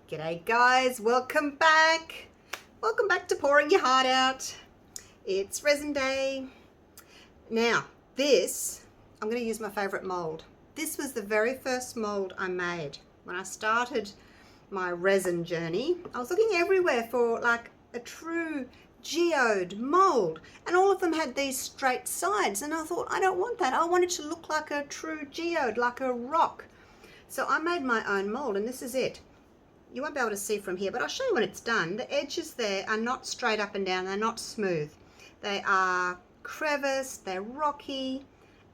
G'day guys, welcome back. Welcome back to Pouring Your Heart Out. It's resin day. Now this, I'm going to use my favourite mould. This was the very first mould I made when I started my resin journey. I was looking everywhere for like a true geode mould, and all of them had these straight sides, and I thought, I don't want that. I want it to look like a true geode, like a rock. So I made my own mould, and this is it. You won't be able to see from here, but I'll show you when it's done. The edges there are not straight up and down, they're not smooth. They are creviced, they're rocky,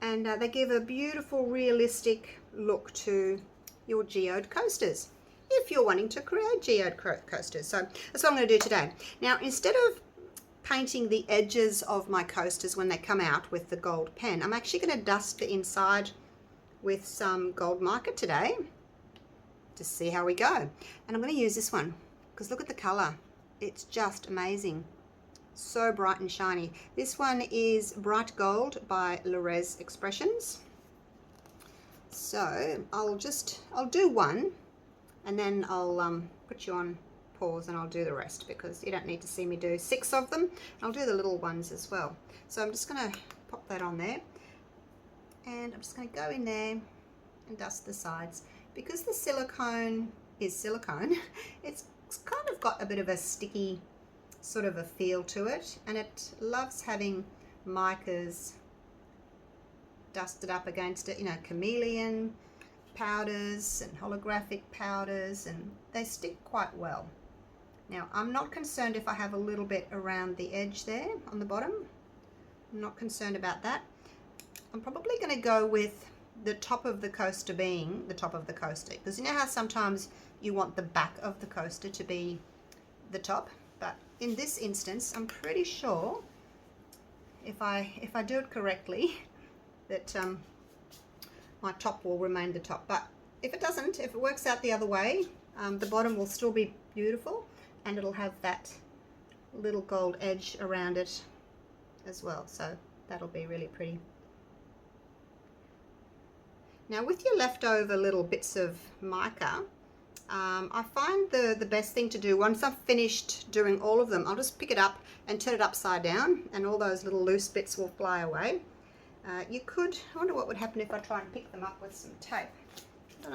and they give a beautiful realistic look to your geode coasters if you're wanting to create geode coasters. So that's what I'm going to do today. Now, instead of painting the edges of my coasters when they come out with the gold pen, I'm actually going to dust the inside with some gold mica today to see how we go. And I'm going to use this one because look at the color, it's just amazing, so bright and shiny. This one is Bright Gold by Lorez Expressions. So I'll do one, and then I'll put you on pause and I'll do the rest, because you don't need to see me do 6 of them. I'll do the little ones as well. So I'm just going to pop that on there, and I'm just going to go in there and dust the sides. Because the silicone is silicone, it's kind of got a bit of a sticky sort of a feel to it, and it loves having micas dusted up against it, you know, chameleon powders and holographic powders, and they stick quite well. Now, I'm not concerned if I have a little bit around the edge there on the bottom. I'm not concerned about that. I'm probably going to go with the top of the coaster being the top of the coaster, because you know how sometimes you want the back of the coaster to be the top, but in this instance I'm pretty sure if I do it correctly that my top will remain the top. But if it doesn't, if it works out the other way, the bottom will still be beautiful, and it'll have that little gold edge around it as well, so that'll be really pretty. Now, with your leftover little bits of mica, I find the best thing to do, once I've finished doing all of them, I'll just pick it up and turn it upside down, and all those little loose bits will fly away. You could, I wonder what would happen if I try and pick them up with some tape. I don't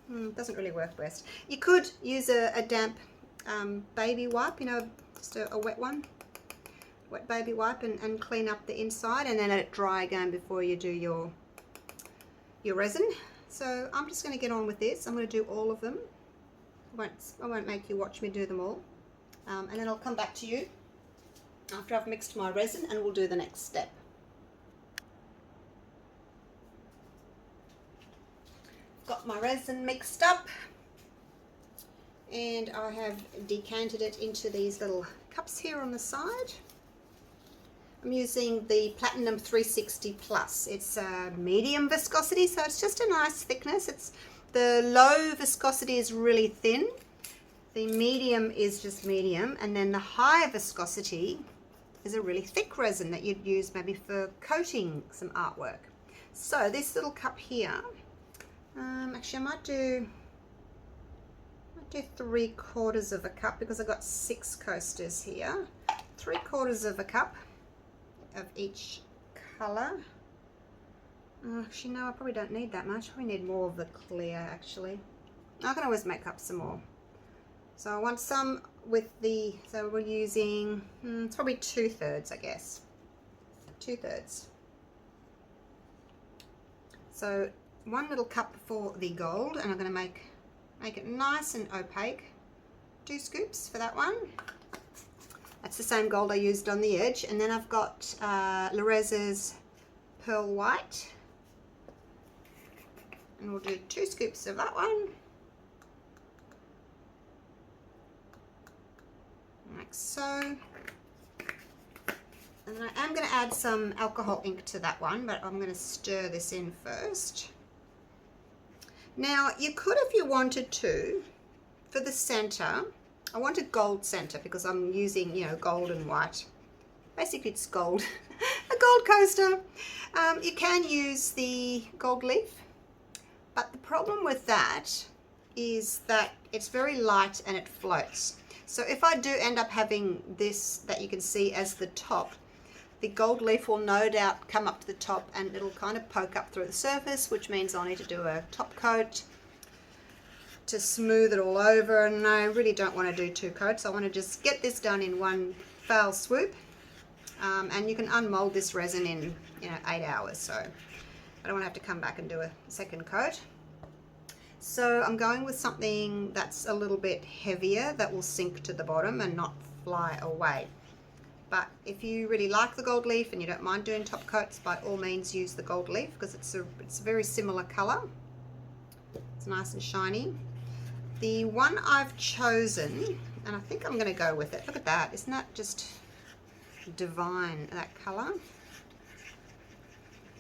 know. It doesn't really work best. You could use a damp baby wipe, you know, just a wet one. Wet baby wipe, and clean up the inside, and then let it dry again before you do your resin. So I'm just going to get on with this. I'm going to do all of them. I won't make you watch me do them all, and then I'll come back to you after I've mixed my resin, and we'll do the next step. Got my resin mixed up, and I have decanted it into these little cups here on the side. I'm using the Platinum 360 Plus. It's a medium viscosity, so it's just a nice thickness. The low viscosity is really thin, the medium is just medium, and then the high viscosity is a really thick resin that you'd use maybe for coating some artwork. So this little cup here, actually I might do 3/4 of a cup, because I've got 6 coasters here. 3/4 of a cup of each color. Actually, no, I probably don't need that much. I probably need more of the clear, actually. I can always make up some more. So I want some with the, so we're using, it's probably 2/3, I guess. 2/3. So 1 little cup for the gold, and I'm going to make it nice and opaque. 2 scoops for that one. That's the same gold I used on the edge. And then I've got Lorez's Pearl White, and we'll do 2 scoops of that one, like so. And then I am going to add some alcohol ink to that one, but I'm going to stir this in first. Now, you could, if you wanted to, for the center, I want a gold center because I'm using, you know, gold and white. Basically, it's gold, a gold coaster. You can use the gold leaf, but the problem with that is that it's very light and it floats. So if I do end up having this that you can see as the top, the gold leaf will no doubt come up to the top and it'll kind of poke up through the surface, which means I'll need to do a top coat to smooth it all over, and I really don't want to do 2 coats. I want to just get this done in one foul swoop, and you can unmold this resin in 8 hours, so I don't want to have to come back and do a second coat. So I'm going with something that's a little bit heavier that will sink to the bottom and not fly away. But if you really like the gold leaf and you don't mind doing top coats, by all means use the gold leaf, because it's a very similar color. It's nice and shiny. The one I've chosen, and I think I'm going to go with it. Look at that. Isn't that just divine, that color?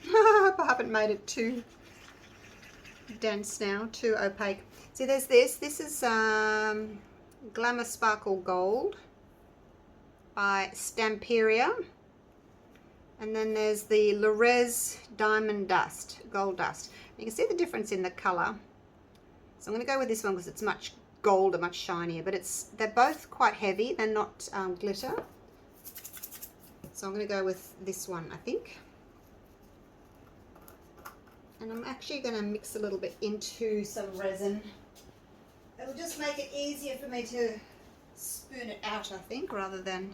I hope I haven't made it too dense now, too opaque. See, there's this. This is Glamour Sparkle Gold by Stamperia. And then there's the Lorez Diamond Dust, Gold Dust. You can see the difference in the color. So I'm going to go with this one because it's much golder, much shinier, but they're both quite heavy. They're not glitter. So I'm going to go with this one, I think. And I'm actually going to mix a little bit into some resin. It'll just make it easier for me to spoon it out, I think, rather than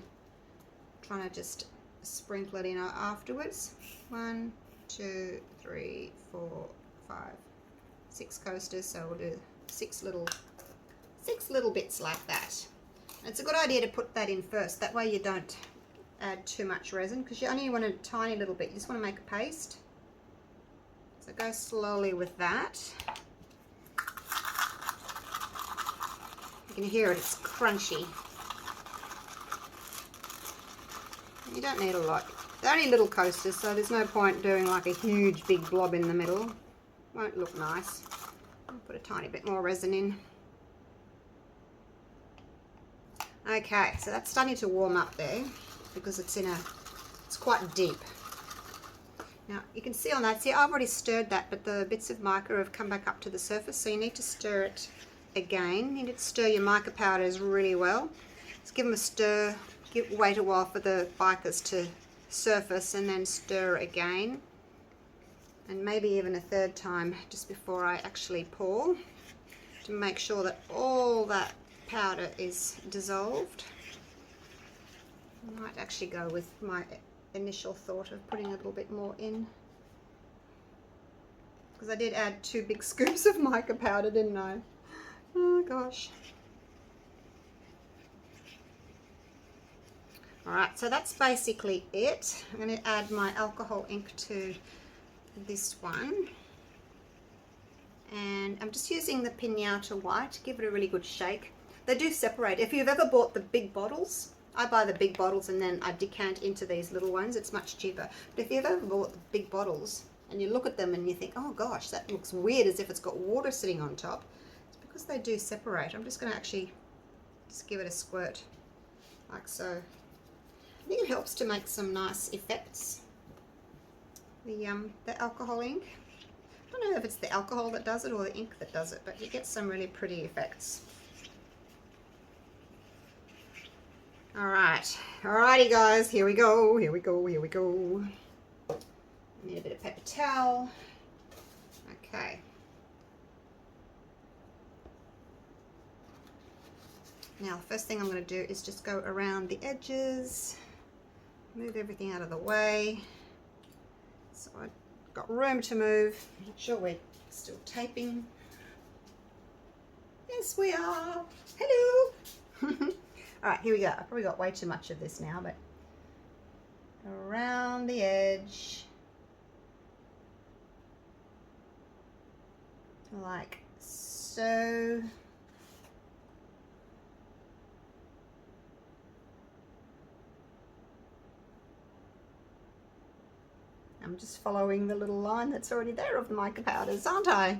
trying to just sprinkle it in afterwards. 1, 2, 3, 4, 5, 6 coasters. So we'll do 6 little bits like that. It's a good idea to put that in first. That way you don't add too much resin, because you only want a tiny little bit. You just want to make a paste. So go slowly with that. You can hear it, it's crunchy. You don't need a lot. They're only little coasters, so there's no point doing like a huge big blob in the middle. Won't look nice. I'll put a tiny bit more resin in. Okay, so that's starting to warm up there because it's quite deep. Now you can see on that, I've already stirred that, but the bits of mica have come back up to the surface, so you need to stir it again. You need to stir your mica powders really well. Just give them a stir, wait a while for the micas to surface, and then stir again. And maybe even a third time just before I actually pour, to make sure that all that powder is dissolved. I might actually go with my initial thought of putting a little bit more in, because I did add 2 big scoops of mica powder, didn't I? Oh gosh. Alright, so that's basically it. I'm going to add my alcohol ink to this one, and I'm just using the Pinata White to give it a really good shake. They do separate. If you've ever bought the big bottles, I buy the big bottles and then I decant into these little ones. It's much cheaper. But if you've ever bought the big bottles and you look at them and you think, oh gosh, that looks weird, as if it's got water sitting on top, it's because they do separate. I'm just going to actually just give it a squirt like so. I think it helps to make some nice effects. The alcohol ink. I don't know if it's the alcohol that does it or the ink that does it, but you get some really pretty effects. Alright, alrighty guys, here we go, here we go, here we go. Need a bit of paper towel. Okay. Now the first thing I'm going to do is just go around the edges, move everything out of the way. So I've got room to move. Make sure we're still taping. Yes, we are. Hello. All right, here we go. I've probably got way too much of this now, but around the edge, like so. I'm just following the little line that's already there of the mica powders, aren't I?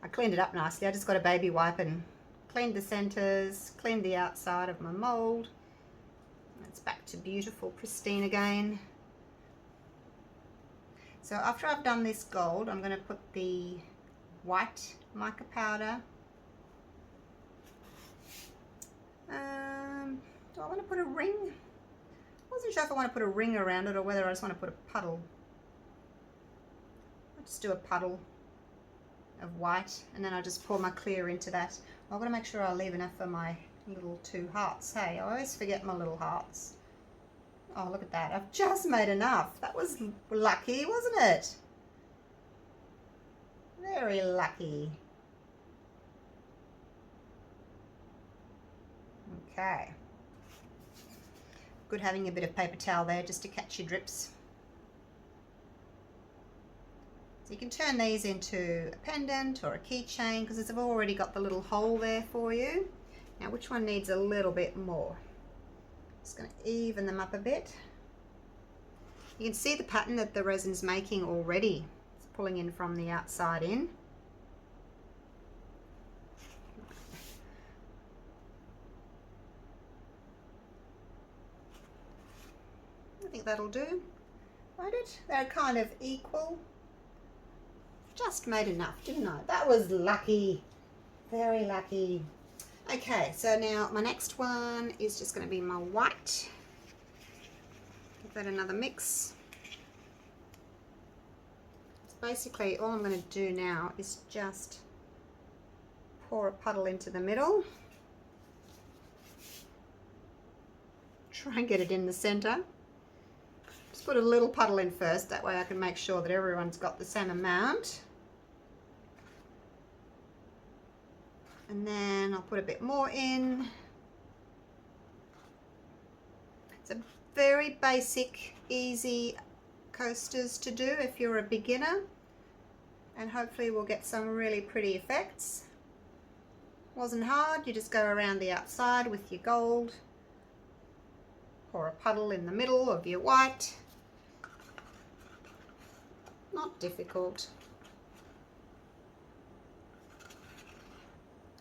I cleaned it up nicely. I just got a baby wipe and cleaned the centers, cleaned the outside of my mold. It's back to beautiful, pristine again. So after I've done this gold, I'm going to put the white mica powder Do I want to put a ring? I wasn't sure if I want to put a ring around it or whether I just want to put a puddle. I'll just do a puddle of white, and then I'll just pour my clear into that. I've got to make sure I leave enough for my little 2 hearts. Hey, I always forget my little hearts. Oh, look at that. I've just made enough. That was lucky, wasn't it? Very lucky. Okay. Good having a bit of paper towel there just to catch your drips. So you can turn these into a pendant or a keychain because it's already got the little hole there for you. Now, which one needs a little bit more? Just going to even them up a bit. You can see the pattern that the resin's making already. It's pulling in from the outside in. I think that'll do. Won't it? They're kind of equal. Just made enough, didn't I? That was lucky. Very lucky. Okay, so now my next one is just going to be my white. Give that another mix. So basically all I'm going to do now is just pour a puddle into the middle. Try and get it in the center. Just put a little puddle in first, that way I can make sure that everyone's got the same amount. And then I'll put a bit more in. It's a very basic, easy coasters to do if you're a beginner. And hopefully we'll get some really pretty effects. Wasn't hard, you just go around the outside with your gold. Pour a puddle in the middle of your white. Not difficult.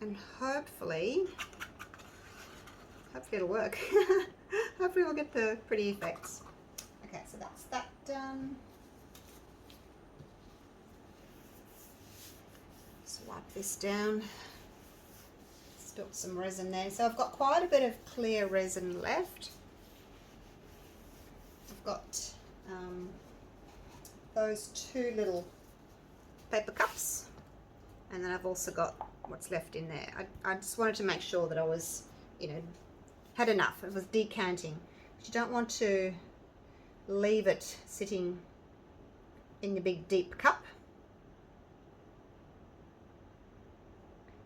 And hopefully it'll work. Hopefully we'll get the pretty effects. Okay, so that's that done. Just wipe this down. Spilt some resin there. So I've got quite a bit of clear resin left. I've got those 2 little paper cups, and then I've also got what's left in there. I just wanted to make sure that I was, had enough. It was decanting. But you don't want to leave it sitting in your big deep cup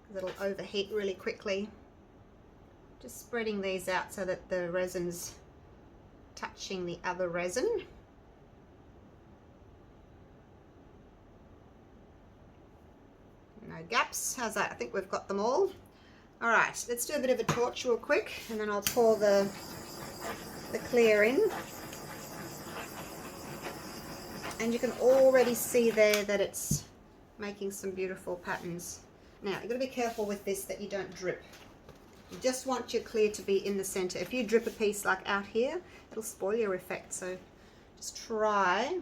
because it'll overheat really quickly. Just spreading these out so that the resin's touching the other resin. No gaps. How's that? I think we've got them all. All right, let's do a bit of a torch real quick, and then I'll pour the clear in. And you can already see there that it's making some beautiful patterns. Now, you've got to be careful with this that you don't drip. You just want your clear to be in the center. If you drip a piece like out here, it'll spoil your effect. So just try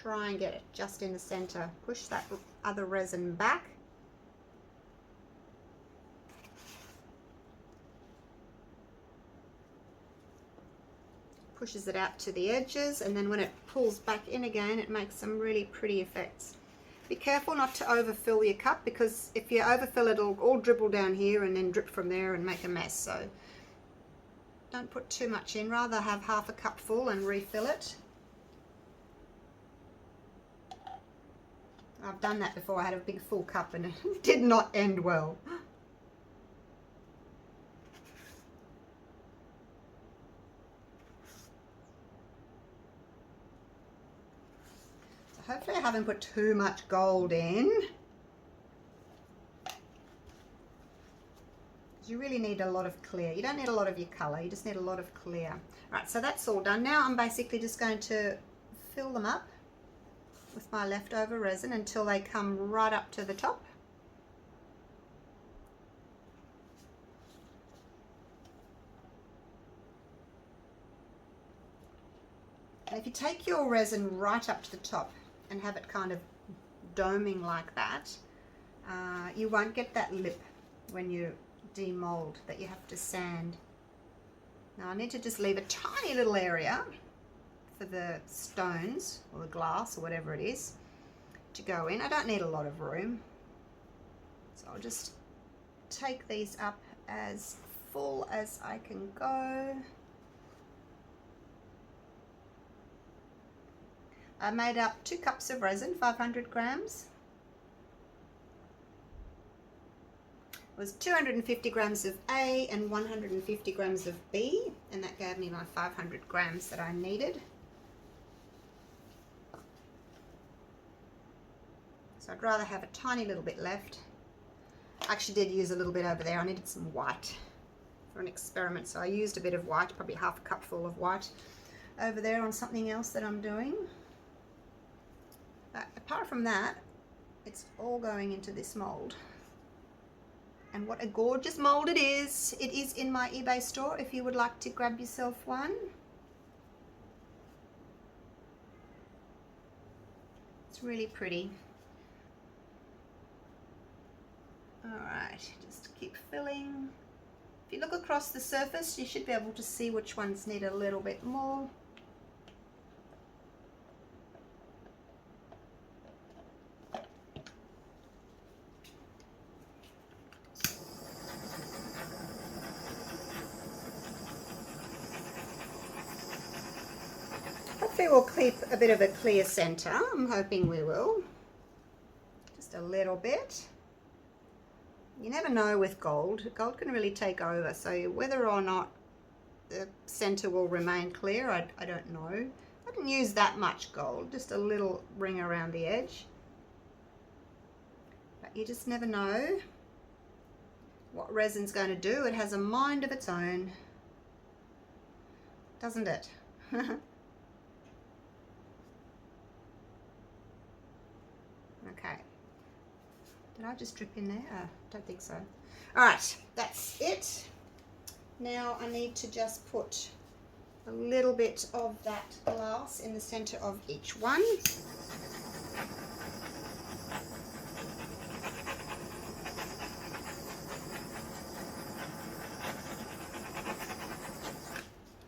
and get it just in the center. Push that other resin back. Pushes it out to the edges, and then when it pulls back in again, it makes some really pretty effects. Be careful not to overfill your cup, because if you overfill it, it'll all dribble down here and then drip from there and make a mess. So don't put too much in, rather have half a cup full and refill it. I've done that before. I had a big full cup and it did not end well. So hopefully I haven't put too much gold in. You really need a lot of clear. You don't need a lot of your color, you just need a lot of clear. Right, so that's all done. Now I'm basically just going to fill them up with my leftover resin until they come right up to the top. And if you take your resin right up to the top and have it kind of doming like that, you won't get that lip when you demold that you have to sand. Now I need to just leave a tiny little area for the stones or the glass or whatever it is to go in. I don't need a lot of room. So I'll just take these up as full as I can go. I made up 2 cups of resin, 500 grams. It was 250 grams of A and 150 grams of B, and that gave me my 500 grams that I needed. So I'd rather have a tiny little bit left. I actually did use a little bit over there. I needed some white for an experiment, so I used a bit of white, probably half a cup full of white over there on something else that I'm doing. But apart from that, it's all going into this mold. And what a gorgeous mold it is. It is in my eBay store if you would like to grab yourself one. It's really pretty. Alright, just keep filling. If you look across the surface, you should be able to see which ones need a little bit more. Hopefully we'll keep a bit of a clear center. I'm hoping we will. Just a little bit. You never know with gold. Gold can really take over, so whether or not the center will remain clear, I don't know. I didn't use that much gold, just a little ring around the edge. But you just never know what resin's going to do. It has a mind of its own, doesn't it? Okay. Did I just drip in there? Don't think so. All right, that's it. Now I need to just put a little bit of that glass in the center of each one.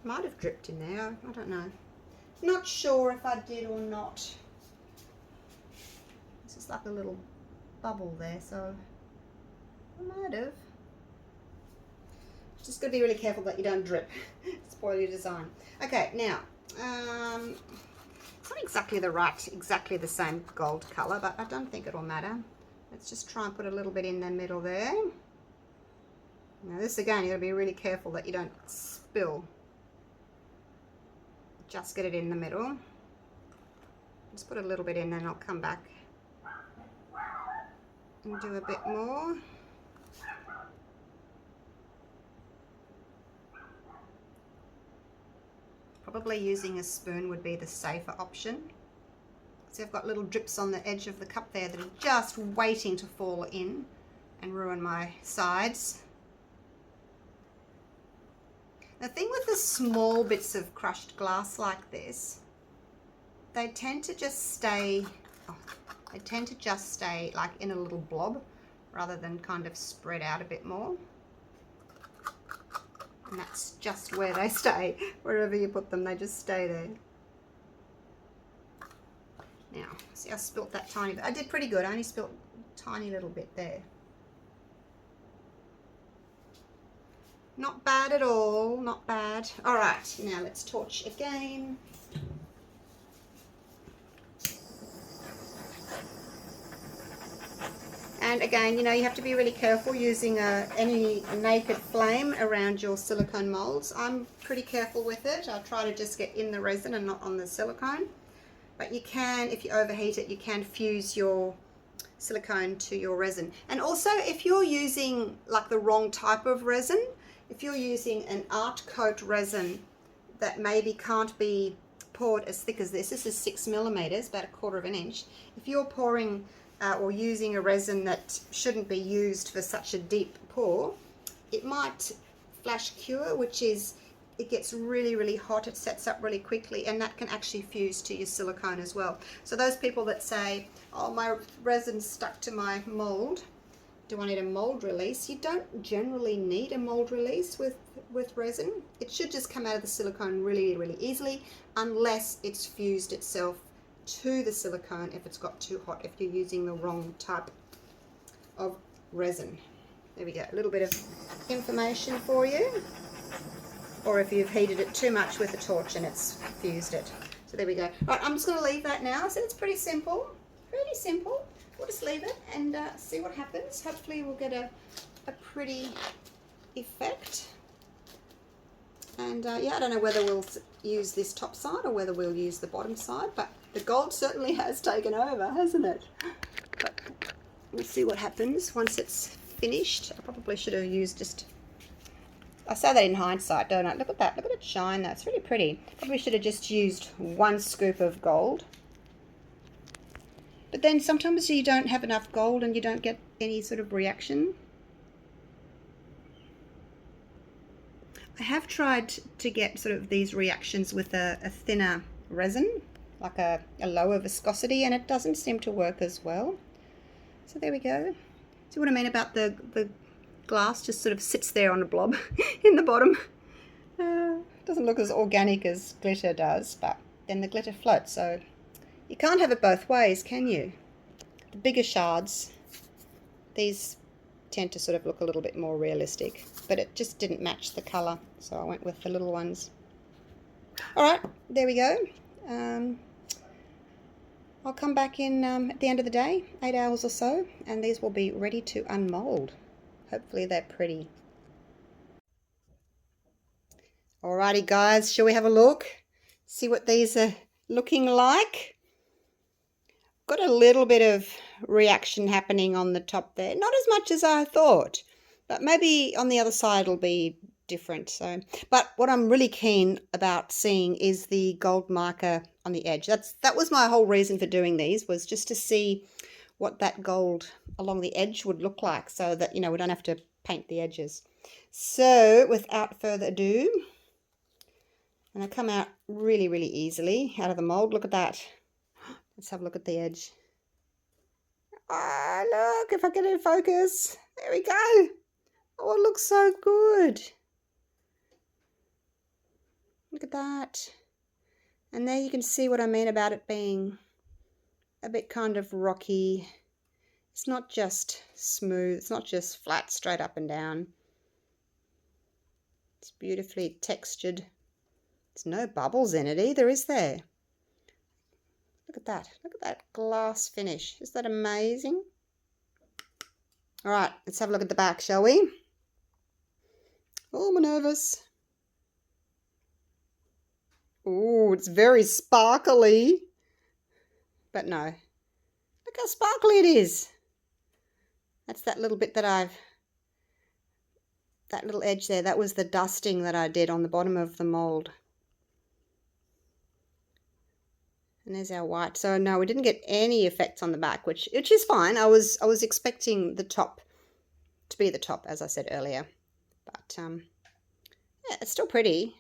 Might have dripped in there, I don't know. Not sure if I did or not. It's just like a little bubble there, so I might have. Just got to be really careful that you don't drip. Spoil your design. Okay, now it's not exactly the same gold color, but I don't think it'll matter. Let's just try and put a little bit in the middle there. Now this again, you got to be really careful that you don't spill. Just get it in the middle. Just put a little bit in, then I'll come back and do a bit more. Probably using a spoon would be the safer option. See, I've got little drips on the edge of the cup there that are just waiting to fall in and ruin my sides. The thing with the small bits of crushed glass like this, they tend to just stay like in a little blob rather than kind of spread out a bit more. And that's just where they stay. Wherever you put them, they just stay there. Now, see, I spilt that tiny bit. I did pretty good. I only spilt a tiny little bit there. Not bad at all, not bad. All right, now let's torch again. And again, you know, you have to be really careful using any naked flame around your silicone molds. I'm pretty careful with it. I try to just get in the resin and not on the silicone. But you can, if you overheat it, you can fuse your silicone to your resin. And also, if you're using like the wrong type of resin, if you're using an art coat resin that maybe can't be poured as thick as this is 6 millimeters, about 1/4 of an inch. If you're pouring or using a resin that shouldn't be used for such a deep pour, it might flash cure, which is, it gets really, really hot, it sets up really quickly, and that can actually fuse to your silicone as well. So those people that say, oh, my resin's stuck to my mold, Do I need a mold release? You don't generally need a mold release with resin. It should just come out of the silicone really, really easily, unless it's fused itself to the silicone if it's got too hot, if you're using the wrong type of resin. There we go, a little bit of information for you. Or if you've heated it too much with a torch and it's fused it. So there we go. Right, I'm just going to leave that now. So it's pretty simple. Pretty simple. We'll just leave it and see what happens. Hopefully we'll get a pretty effect. And yeah, I don't know whether we'll use this top side or whether we'll use the bottom side, but the gold certainly has taken over, hasn't it? But we'll see what happens once it's finished. I probably should have used just... I say that in hindsight, don't I? Look at that. Look at it shine. That's really pretty. Probably should have just used 1 scoop of gold. But then sometimes you don't have enough gold and you don't get any sort of reaction. I have tried to get sort of these reactions with a thinner resin, like a lower viscosity, and it doesn't seem to work as well. So there we go. See what I mean about the glass just sort of sits there on a blob in the bottom. Doesn't look as organic as glitter does, but then the glitter floats, so you can't have it both ways, can you? The bigger shards, these tend to sort of look a little bit more realistic, but it just didn't match the colour, so I went with the little ones. Alright, there we go. I'll come back in at the end of the day, 8 hours or so, and these will be ready to unmold. Hopefully they're pretty. Alrighty guys, shall we have a look? See what these are looking like? Got a little bit of reaction happening on the top there. Not as much as I thought, but maybe on the other side it'll be different. So, but what I'm really keen about seeing is the gold marker on the edge. That was my whole reason for doing these, was just to see what that gold along the edge would look like, so that, you know, we don't have to paint the edges. So without further ado, and I come out really, really easily out of the mold. Look at that. Let's have a look at the edge. Ah, look, if I get it in focus. There we go. Oh, it looks so good. Look at that. And there you can see what I mean about it being a bit kind of rocky. It's not just smooth. It's not just flat, straight up and down. It's beautifully textured. There's no bubbles in it either, is there? Look at that. Look at that glass finish. Is that amazing? All right, let's have a look at the back, shall we? Oh, I'm nervous. Oh, it's very sparkly. But no. Look how sparkly it is. That's that little bit that that little edge there, that was the dusting that I did on the bottom of the mold. And there's our white. So no, we didn't get any effects on the back, which is fine. I was expecting the top to be the top, as I said earlier. But yeah, it's still pretty.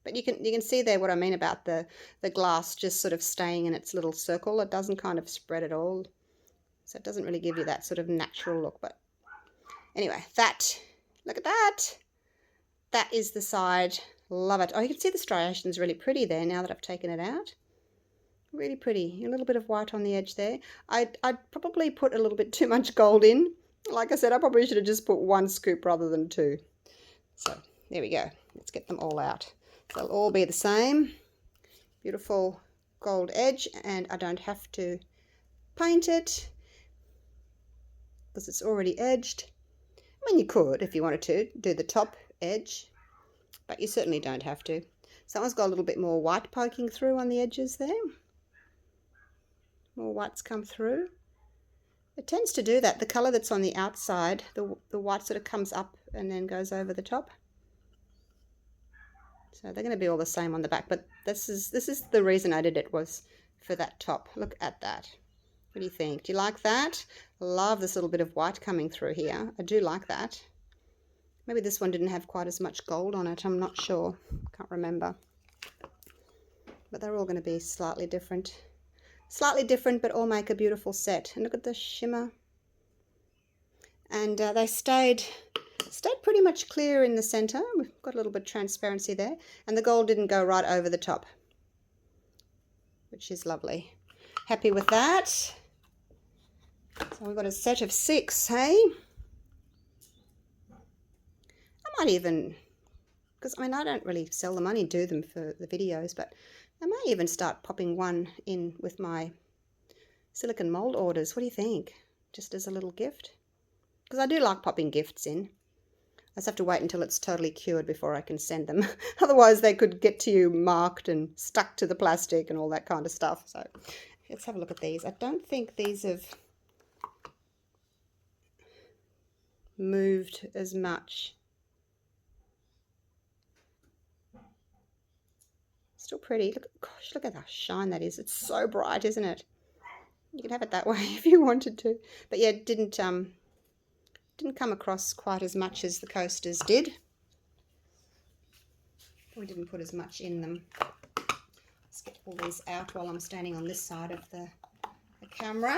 But you can see there what I mean about the glass just sort of staying in its little circle. It doesn't kind of spread at all. So it doesn't really give you that sort of natural look. But anyway, look at that. That is the side. Love it. Oh, you can see the striations really pretty there now that I've taken it out. Really pretty. A little bit of white on the edge there. I'd probably put a little bit too much gold in. Like I said, I probably should have just put 1 scoop rather than 2. So there we go. Let's get them all out. They'll all be the same. Beautiful gold edge, and I don't have to paint it because it's already edged. I mean, you could, if you wanted to, do the top edge, but you certainly don't have to. Someone's got a little bit more white poking through on the edges there. More whites come through. It tends to do that. The colour that's on the outside, the white sort of comes up and then goes over the top. So they're going to be all the same on the back, but this is the reason I did it, was for that top. Look at that. What do you think? Do you like that? Love this little bit of white coming through here. I do like that. Maybe this one didn't have quite as much gold on it. I'm not sure. Can't remember. But they're all going to be slightly different. Slightly different, but all make a beautiful set. And look at the shimmer. and they stayed pretty much clear in the center. We've got a little bit of transparency there, and the gold didn't go right over the top, which is lovely. Happy with that. So we've got a set of 6, hey? I might even, because I mean I don't really sell them, I only do them for the videos, but I might even start popping one in with my silicone mold orders. What do you think? Just as a little gift? Because I do like popping gifts in. I just have to wait until it's totally cured before I can send them. Otherwise they could get to you marked and stuck to the plastic and all that kind of stuff. So let's have a look at these. I don't think these have moved as much. Still pretty. Look, gosh, look at how shine that is. It's so bright, isn't it? You could have it that way if you wanted to. But yeah, it didn't come across quite as much as the coasters did. We didn't put as much in them. Let's get all these out while I'm standing on this side of the camera.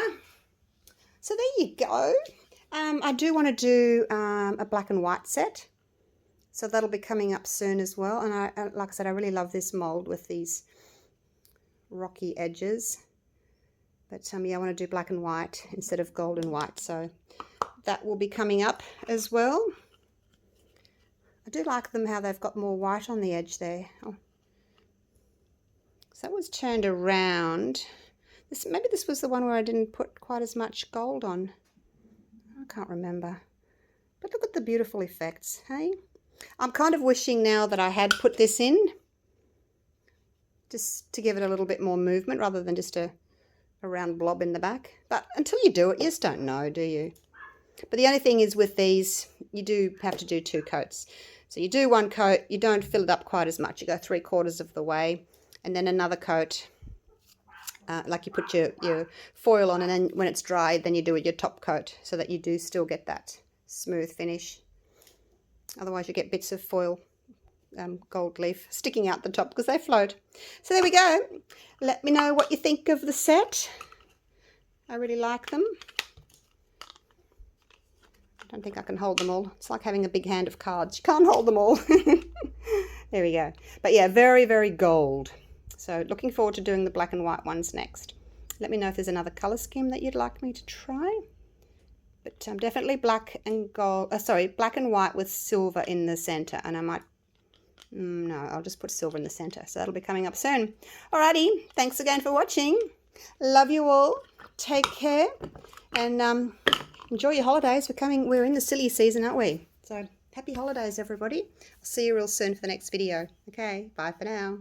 So there you go. I do want to do a black and white set. So that'll be coming up soon as well. And like I said, I really love this mold with these rocky edges. But yeah, I want to do black and white instead of gold and white. So that will be coming up as well. I do like them how they've got more white on the edge there. Oh. So that was turned around. Maybe this was the one where I didn't put quite as much gold on. I can't remember. But look at the beautiful effects, hey? I'm kind of wishing now that I had put this in, just to give it a little bit more movement rather than just a round blob in the back. But until you do it, you just don't know, do you? But the only thing is with these, you do have to do 2 coats. So you do 1 coat, you don't fill it up quite as much. You go 3/4 of the way, and then another coat, like you put your foil on, and then when it's dry, then you do your top coat so that you do still get that smooth finish. Otherwise you get bits of foil, gold leaf sticking out the top because they float. So there we go. Let me know what you think of the set. I really like them. I don't think I can hold them all. It's like having a big hand of cards. You can't hold them all. There we go. But yeah, very, very gold. So looking forward to doing the black and white ones next. Let me know if there's another colour scheme that you'd like me to try. But definitely black and gold, black and white with silver in the center. And I might, no, I'll just put silver in the center. So that'll be coming up soon. Alrighty, thanks again for watching. Love you all. Take care. And enjoy your holidays. We're in the silly season, aren't we? So happy holidays, everybody. I'll see you real soon for the next video. Okay, bye for now.